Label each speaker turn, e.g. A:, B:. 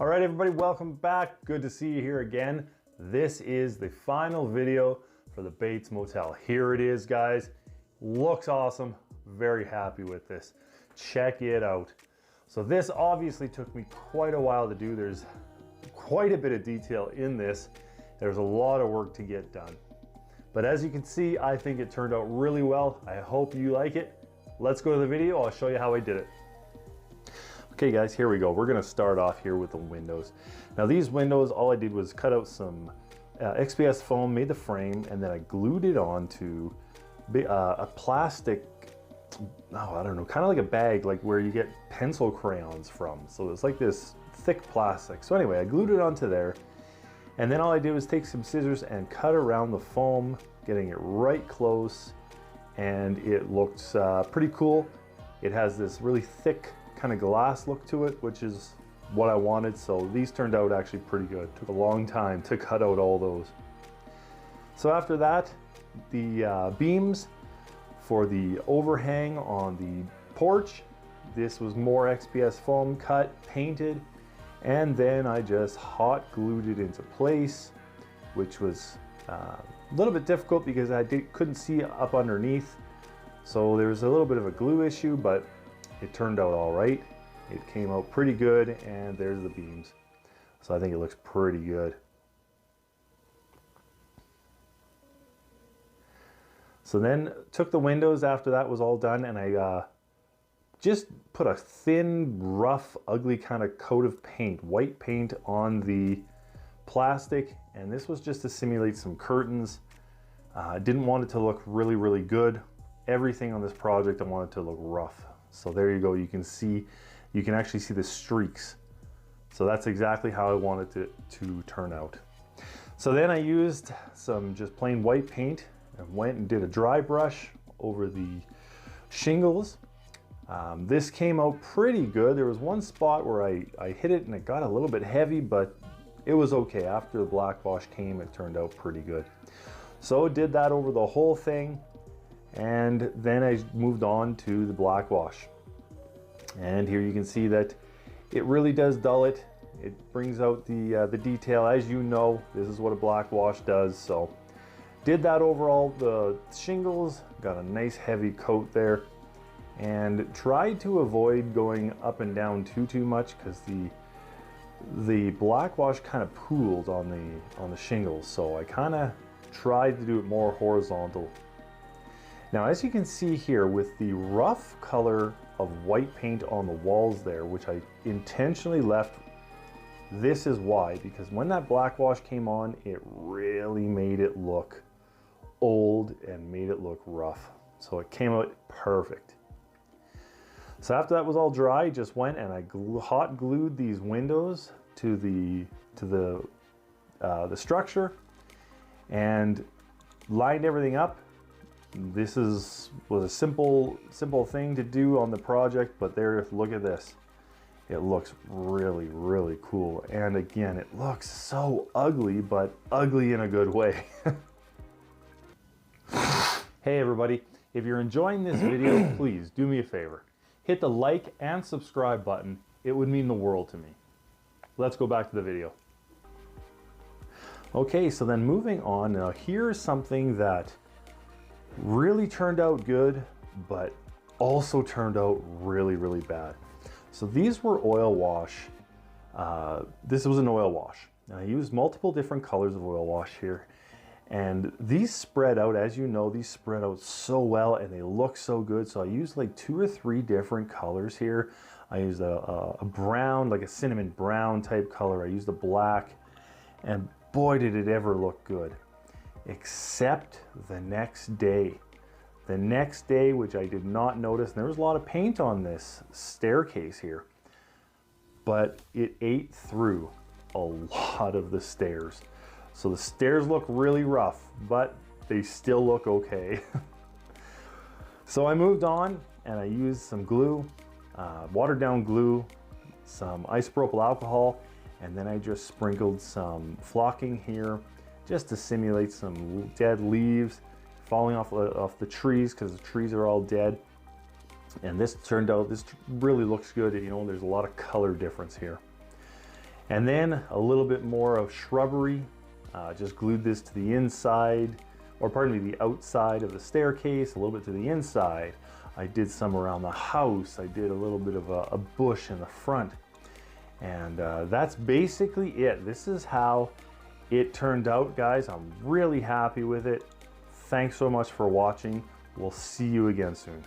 A: All right, everybody, welcome back. Good to see you here again. This is the final video for the Bates Motel. Here it is, guys. Looks awesome. Very happy with this. Check it out. So this obviously took me quite a while to do. There's quite a bit of detail in this. There's a lot of work to get done. But as you can see, I think it turned out really well. I hope you like it. Let's go to the video. I'll show you how I did it. Okay guys, here we go. We're gonna start off here with the windows. Now these windows, all I did was cut out some XPS foam, made the frame, and then I glued it onto a plastic, I don't know, kind of like a bag, like where you get pencil crayons from. So it's like this thick plastic. So anyway, I glued it onto there. And then all I did was take some scissors and cut around the foam, getting it right close. And it looks pretty cool. It has this really thick kind of glass look to it, which is what I wanted. So these turned out actually pretty good. Took a long time to cut out all those. So after that, the beams for the overhang on the porch, this was more XPS foam cut, painted, and then I just hot glued it into place, which was a little bit difficult because I couldn't see up underneath. So there was a little bit of a glue issue, but it turned out all right. It came out pretty good, and there's the beams. So I think it looks pretty good. So then took the windows after that was all done, and I just put a thin, rough, ugly kind of coat of paint, white paint on the plastic, and this was just to simulate some curtains. I didn't want it to look really, really good. Everything on this project I wanted to look rough. So there you go, you can actually see the streaks. So that's exactly how I wanted it to turn out. So then I used some just plain white paint and went and did a dry brush over the shingles. This came out pretty good. There was one spot where I hit it and it got a little bit heavy, but it was okay. After the black wash came, it turned out pretty good. So did that over the whole thing. And then I moved on to the black wash. And here you can see that it really does dull it. It brings out the detail. As you know, this is what a black wash does. So did that over all the shingles, got a nice heavy coat there, and tried to avoid going up and down too much because the black wash kind of pooled on the shingles. So I kind of tried to do it more horizontal. Now, as you can see here with the rough color of white paint on the walls there, which I intentionally left, this is why, because when that black wash came on, it really made it look old and made it look rough. So it came out perfect. So after that was all dry, I just went and I hot glued these windows to the structure and lined everything up. This was a simple thing to do on the project, but there, look at this. It looks really, really cool. And again, it looks so ugly, but ugly in a good way. Hey everybody, if you're enjoying this video, please do me a favor. Hit the like and subscribe button. It would mean the world to me. Let's go back to the video. Okay, so then moving on, now here's something that really turned out good, but also turned out really, really bad. So these were oil wash. This was an oil wash. And I used multiple different colors of oil wash here. And these spread out, as you know, these spread out so well and they look so good. So I used like 2 or 3 different colors here. I used a brown, like a cinnamon brown type color. I used a black, and boy, did it ever look good. Except the next day. The next day, which I did not notice, and there was a lot of paint on this staircase here, but it ate through a lot of the stairs. So the stairs look really rough, but they still look okay. So I moved on and I used some glue, watered down glue, some isopropyl alcohol, and then I just sprinkled some flocking here just to simulate some dead leaves falling off the trees, because the trees are all dead. And this turned out, this really looks good. You know, there's a lot of color difference here. And then a little bit more of shrubbery. Just glued this to the inside, or pardon me, the outside of the staircase, a little bit to the inside. I did some around the house. I did a little bit of a bush in the front. And that's basically it. This is how it turned out, guys. I'm really happy with it. Thanks so much for watching. We'll see you again soon.